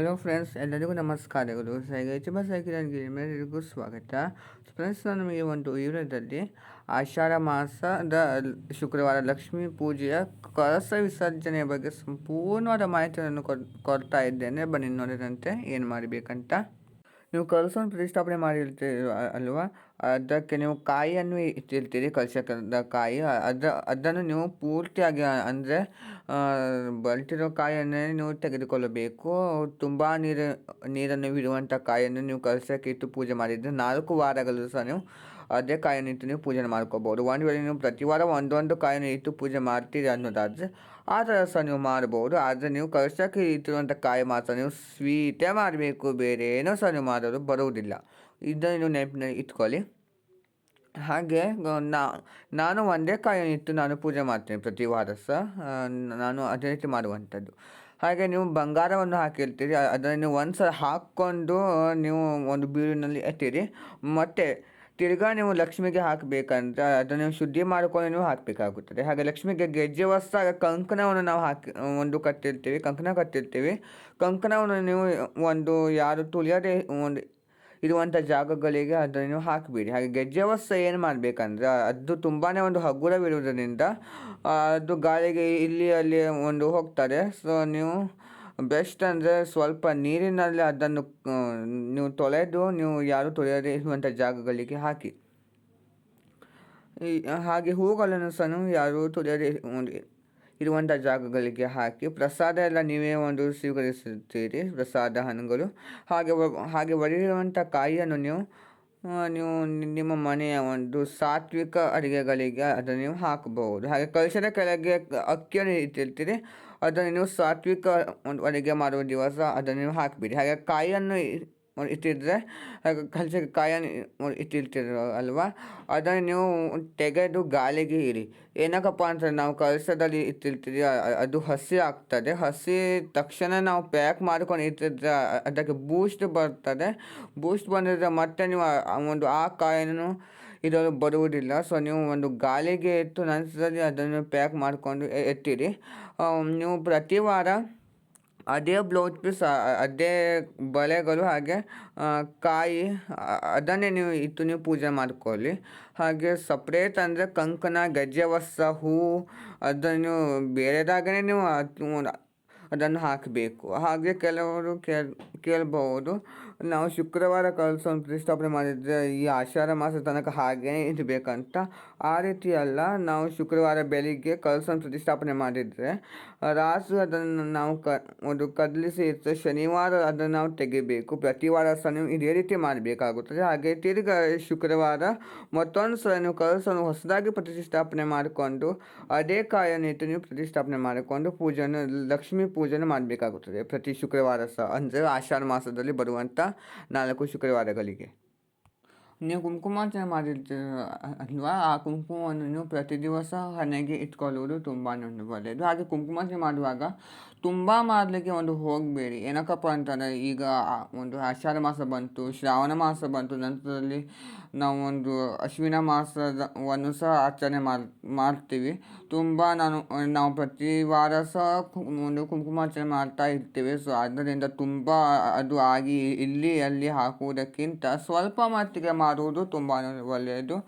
Hello friends, ಎಲ್ಲರಿಗೂ ನಮಸ್ಕಾರಗಳು. ಎಲ್ಲರಿಗೂ ಸ್ವಾಗತ. ಫ್ರೆಂಡ್ಸ್, ನಾನು ನಿಮಗೆ ಒಂದು ವಿಡಿಯೋದಲ್ಲಿ ಆಷಾಢ ಮಾಸದ ಶುಕ್ರವಾರ ಲಕ್ಷ್ಮೀ ಪೂಜೆಯ ಕಳಸ ವಿಸರ್ಜನೆಯ ಬಗ್ಗೆ ಸಂಪೂರ್ಣವಾದ ಮಾಹಿತಿಯನ್ನು ಕೊಡ್ತಾ ಇದ್ದೇನೆ. ಬನ್ನಿ ನೋಡಿದಂತೆ ಏನು ಮಾಡಬೇಕಂತ. ನೀವು ಕಳಸವನ್ನು ಪ್ರತಿಷ್ಠಾಪನೆ ಮಾಡಿರ್ತೀರಿ ಅಲ್ವಾ, ಅದಕ್ಕೆ ನೀವು ಕಾಯಿಯನ್ನು ಇಟ್ಟಿರ್ತೀರಿ. ಕಳಶದ ಕಾಯಿ ಅದನ್ನು ನೀವು ಪೂರ್ತಿಯಾಗಿ ಅಂದರೆ ಬಲ್ಟಿರೋ ಕಾಯಿಯನ್ನೇ ನೀವು ತೆಗೆದುಕೊಳ್ಳಬೇಕು. ತುಂಬ ನೀರನ್ನು ಬಿಡುವಂಥ ಕಾಯಿಯನ್ನು ನೀವು ಕಳಶಕ್ಕೆ ಇಟ್ಟು ಪೂಜೆ ಮಾಡಿದರೆ 4 ವಾರಗಳು ಸಹ ನೀವು ಅದೇ ಕಾಯನ್ನು ಇಟ್ಟು ನೀವು ಪೂಜೆ ಮಾಡ್ಕೋಬೋದು. ಒಂದು ವೇಳೆ ನೀವು ಪ್ರತಿ ವಾರ ಒಂದೊಂದು ಕಾಯನ್ನು ಇಟ್ಟು ಪೂಜೆ ಮಾಡ್ತೀರಿ ಅನ್ನೋದಾದರೆ ಆ ಥರ ಸಹ ನೀವು ಮಾಡ್ಬೋದು. ಆದರೆ ನೀವು ಕಳಶಕ್ಕೆ ಇಟ್ಟಿರುವಂಥ ಕಾಯಿ ಮಾತ್ರ ನೀವು ಸ್ವೀಟೇ ಮಾಡಬೇಕು, ಬೇರೆ ಏನೂ ಸಹ ನೀವು ಮಾಡೋದು ಬರುವುದಿಲ್ಲ. ಇದನ್ನು ನೀವು ನೆನಪಿನಲ್ಲಿ ಇಟ್ಕೊಳ್ಳಿ. ಹಾಗೆ ನಾನು ಒಂದೇ ಕಾಯನ್ನು ಇಟ್ಟು ನಾನು ಪೂಜೆ ಮಾಡ್ತೇನೆ ಪ್ರತಿ ವಾರ ಸಹ. ನಾನು ಅದೇ ರೀತಿ ಮಾಡುವಂಥದ್ದು. ಹಾಗೆ ನೀವು ಬಂಗಾರವನ್ನು ಹಾಕಿರ್ತೀರಿ, ಅದನ್ನು ನೀವು ಒಂದು ಸಲ ಹಾಕ್ಕೊಂಡು ನೀವು ಒಂದು ಬೀರಿನಲ್ಲಿ ಎತ್ತಿರಿ. ಮತ್ತು ತಿರ್ಗಾ ನೀವು ಲಕ್ಷ್ಮಿಗೆ ಹಾಕಬೇಕಂತ ಅದನ್ನು ಶುದ್ಧಿ ಮಾಡಿಕೊಂಡು ನೀವು ಹಾಕಬೇಕಾಗುತ್ತದೆ. ಹಾಗೆ ಲಕ್ಷ್ಮಿಗೆ ಗೆಜ್ಜೆ ವಸ್ತ್ರ ಕಂಕಣವನ್ನು ನಾವು ಕಂಕಣ ಕಟ್ಟಿರ್ತೀವಿ. ಕಂಕಣವನ್ನು ನೀವು ಒಂದು ಯಾರು ತುಳಿಯದೆ ಇರುವಂಥ ಜಾಗಗಳಿಗೆ ಅದನ್ನು ನೀವು ಹಾಕಿಬಿಡಿ. ಹಾಗೆ ಗೆಜ್ಜೆ ವಸ್ತ್ರ ಏನು ಮಾಡಬೇಕಂದ್ರೆ ಅದು ತುಂಬಾ ಒಂದು ಹಗುರವಿರುವುದರಿಂದ ಅದು ಗಾಳಿಗೆ ಇಲ್ಲಿ ಅಲ್ಲಿ ಹೋಗ್ತದೆ. ಸೊ ನೀವು ಬೆಸ್ಟ್ ಅಂದರೆ ಸ್ವಲ್ಪ ನೀರಿನಲ್ಲಿ ಅದನ್ನು ನೀವು ತೊಳೆದು ನೀವು ಯಾರು ತೊಳೆಯದೇ ಇರುವಂಥ ಜಾಗಗಳಿಗೆ ಹಾಕಿ. ಹಾಗೆ ಹೂಗಳನ್ನು ಸಹ ಯಾರು ತೊಳೆಯದೇ ಇರುವಂಥ ಜಾಗಗಳಿಗೆ ಹಾಕಿ. ಪ್ರಸಾದ ಎಲ್ಲ ನೀವೇ ಸ್ವೀಕರಿಸುತ್ತೀರಿ, ಪ್ರಸಾದ ಹಣ್ಣುಗಳು. ಹಾಗೆ ಒಡೆದಿರುವಂಥ ಕಾಯಿಯನ್ನು ನೀವು ನಿಮ್ಮ ಮನೆಯ ಸಾತ್ವಿಕ ಅಡುಗೆಗಳಿಗೆ ಅದನ್ನು ನೀವು ಹಾಕಬಹುದು. ಹಾಗೆ ಕಳಶದ ಕೆಳಗೆ ಅಕ್ಕಿಯನ್ನು ಇಟ್ಟಿರ್ತೀರಿ, ಅದನ್ನು ನೀವು ಸಾತ್ವಿಕ ಅಡುಗೆ ಮಾಡುವ ದಿವಸ ಅದನ್ನು ನೀವು ಹಾಕಿಬಿಡಿ. ಹಾಗೆ ಕಾಯಿಯನ್ನು ಇಟ್ಟಿದ್ರೆ ಕಳಶಕ್ಕೆ ಕಾಯನ್ನು ಇಟ್ಟಿರ್ತೀರ ಅಲ್ವಾ, ಅದನ್ನು ನೀವು ತೆಗೆದು ಗಾಳಿಗೆ ಇರಿ. ಏನಕ್ಕಪ್ಪ ಅಂತಂದರೆ ನಾವು ಕಳಶದಲ್ಲಿ ಇಟ್ಟಿರ್ತೀರಿ, ಅದು ಹಸಿ ಆಗ್ತದೆ. ಹಸಿ ತಕ್ಷಣ ನಾವು ಪ್ಯಾಕ್ ಮಾಡ್ಕೊಂಡು ಇಟ್ಟಿದ್ರೆ ಅದಕ್ಕೆ ಬೂಸ್ಟ್ ಬರ್ತದೆ. ಬೂಸ್ಟ್ ಬಂದಿದ್ರೆ ಮತ್ತೆ ನೀವು ಆ ಕಾಯನ್ನು ಇದನ್ನು ಬರುವುದಿಲ್ಲ. ಸೊ ನೀವು ಗಾಳಿಗೆ ಇಟ್ಟು ನಂತರದಲ್ಲಿ ಅದನ್ನು ಪ್ಯಾಕ್ ಮಾಡಿಕೊಂಡು ಎತ್ತಿರಿ. ನೀವು ಪ್ರತಿ ವಾರ ಅದೇ ಬ್ಲೌಸ್ ಪೀಸ್, ಅದೇ ಬಳೆಗಳು, ಹಾಗೆ ಕಾಯಿ ಅದನ್ನೇ ನೀವು ಪೂಜೆ ಮಾಡಿಕೊಳ್ಳಿ. ಹಾಗೆ ಸಪ್ರೇಟ್ ಅಂದರೆ ಕಂಕಣ, ಗೆಜ್ಜೆ ವಸ್ತ್ರ, ಹೂವು ಅದನ್ನು ಬೇರೆದಾಗೇ ನೀವು ಅದನ್ನು ಹಾಕಬೇಕು. ಹಾಗೆ ಕೆಲವರು ಕೇಳಬಹುದು, ನಾವು ಶುಕ್ರವಾರ ಕಳಸವನ್ನು ಪ್ರತಿಷ್ಠಾಪನೆ ಮಾಡಿದರೆ ಈ ಆಷಾಢ ಮಾಸದ ತನಕ ಹಾಗೇ ಇರಬೇಕಂತ. ಆ ರೀತಿ ಅಲ್ಲ. ನಾವು ಶುಕ್ರವಾರ ಬೆಳಿಗ್ಗೆ ಕಳಸವನ್ನು ಪ್ರತಿಷ್ಠಾಪನೆ ಮಾಡಿದರೆ ರಾತ್ರಿ ಅದನ್ನು ನಾವು ಕದಲಿಸಿ ಇರ್ತದೆ. ಶನಿವಾರ ಅದನ್ನು ನಾವು ತೆಗಿಬೇಕು. ಪ್ರತಿ ವಾರ ಸಹ ನೀವು ಇದೇ ರೀತಿ ಮಾಡಬೇಕಾಗುತ್ತದೆ. ಹಾಗೆ ತಿರ್ಗಿ ಶುಕ್ರವಾರ ಮತ್ತೊಂದು ಸಲ ನೀವು ಕಳಸವನ್ನು ಹೊಸದಾಗಿ ಪ್ರತಿಷ್ಠಾಪನೆ ಮಾಡಿಕೊಂಡು ಅದೇ ಕಾಯನ್ನು ಇಟ್ಟು ನೀವು ಪ್ರತಿಷ್ಠಾಪನೆ ಮಾಡಿಕೊಂಡು ಲಕ್ಷ್ಮೀ ಪೂಜೆಯನ್ನು ಮಾಡಬೇಕಾಗುತ್ತದೆ ಪ್ರತಿ ಶುಕ್ರವಾರ ಸಹ, ಅಂದರೆ ಆಷಾಢ ಮಾಸದಲ್ಲಿ ಬರುವಂಥ 4 ಶುಕ್ರವಾರಗಳಿಗೆ. ನೀವು ಕುಂಕುಮಾರ್ಚನೆ ಮಾಡಿರ್ತೀರ ಅಲ್ವಾ, ಆ ಕುಂಕುಮವನ್ನು ನೀವು ಪ್ರತಿ ದಿವಸ ಹಣೆಗೆ ಇಟ್ಕೊಳ್ಳುವುದು ತುಂಬಾ ಒಳ್ಳೆಯದು. ಹಾಗೆ ಕುಂಕುಮಾರ್ಚನೆ ಮಾಡುವಾಗ ತುಂಬ ಮಾಡಲಿಕ್ಕೆ ಹೋಗಬೇಡಿ. ಏನಕ್ಕಪ್ಪ ಅಂತಂದರೆ ಈಗ ಆಷಾಢ ಮಾಸ ಬಂತು, ಶ್ರಾವಣ ಮಾಸ ಬಂತು, ನಂತರದಲ್ಲಿ ನಾವು ಅಶ್ವಿನ ಮಾಸವನ್ನು ಸಹ ಆಚರಣೆ ಮಾಡ್ತೀವಿ. ನಾವು ಪ್ರತಿ ವಾರ ಸಹ ಕುಂಕುಮಾರ್ಚನೆ ಮಾಡ್ತಾ ಇರ್ತೀವಿ. ಸೊ ಆದ್ದರಿಂದ ತುಂಬ ಅದು ಆಗಿ ಇಲ್ಲಿ ಅಲ್ಲಿ ಹಾಕುವುದಕ್ಕಿಂತ ಸ್ವಲ್ಪ ಮಟ್ಟಿಗೆ ಮಾಡುವುದು ತುಂಬಾ ಒಳ್ಳೆಯದು.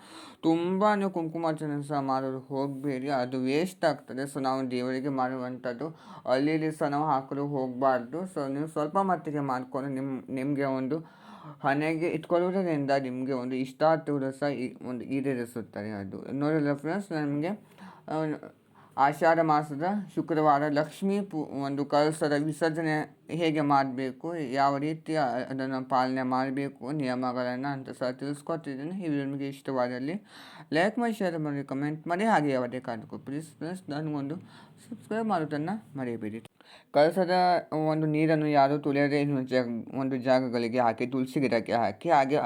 ತುಂಬ ನೀವು ಕುಂಕುಮಾರ್ಚನೆ ಸಹ ಮಾಡೋದು ಹೋಗಬೇಡಿ, ಅದು ವೇಸ್ಟ್ ಆಗ್ತದೆ. ಸೊ ನಾವು ದೇವರಿಗೆ ಮಾಡುವಂಥದ್ದು ಅಲ್ಲಿ ಸಹ ನಾವು ಹಾಕಲು ಹೋಗಬಾರ್ದು. ಸೊ ನೀವು ಸ್ವಲ್ಪ ಮಟ್ಟಿಗೆ ಮಾಡಿಕೊಂಡು ನಿಮಗೆ ಹಣೆಗೆ ಇಟ್ಕೊಳ್ಳುವುದರಿಂದ ನಿಮಗೆ ಇಷ್ಟಾರ್ಥಗಳು ಸಹ ಈಡೇರಿಸುತ್ತದೆ. ಅದು ನೋಡಿಲ್ಲ ಫ್ರೆಂಡ್ಸ್, ನಿಮಗೆ ಆಷಾಢ ಮಾಸದ ಶುಕ್ರವಾರ ಲಕ್ಷ್ಮೀ ಕಳಸದ ವಿಸರ್ಜನೆ ಹೇಗೆ ಮಾಡಬೇಕು, ಯಾವ ರೀತಿ ಅದನ್ನು ಪಾಲನೆ ಮಾಡಬೇಕು, ನಿಯಮಗಳನ್ನು ಅಂತ ಸಹ ತಿಳಿಸ್ಕೊಟ್ಟಿದ್ದೀನಿ. ಈ ವಿಡಿಯೋ ನಿಮಗೆ ಇಷ್ಟವಾದಲ್ಲಿ ಲೈಕ್ ಮಾಡಿ, ಶೇರ್ ಮಾಡಿ, ಕಮೆಂಟ್ ಮಾಡಿ. ಹಾಗೆ ಯಾವುದೇ ಕಾರಣಕ್ಕೂ ಪ್ಲೀಸ್ ನನಗೊಂದು ಸಬ್ಸ್ಕ್ರೈಬ್ ಮಾಡೋದನ್ನು ಮರೆಯಬೇಡಿ. ಕಳಸದ ನೀರನ್ನು ಯಾರು ತುಳಿಯದೇ ಜಾಗಗಳಿಗೆ ಹಾಕಿ, ತುಳಸಿ ಗಿಡಕ್ಕೆ ಹಾಕಿ, ಹಾಗೆ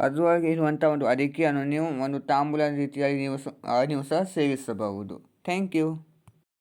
ಅದರೊಳಗೆ ಇರುವಂಥ ಅಡಿಕೆಯನ್ನು ನೀವು ತಾಂಬೂಲ ರೀತಿಯಾಗಿ ನೀವು ಸಹ ಸೇವಿಸಬಹುದು. Thank you.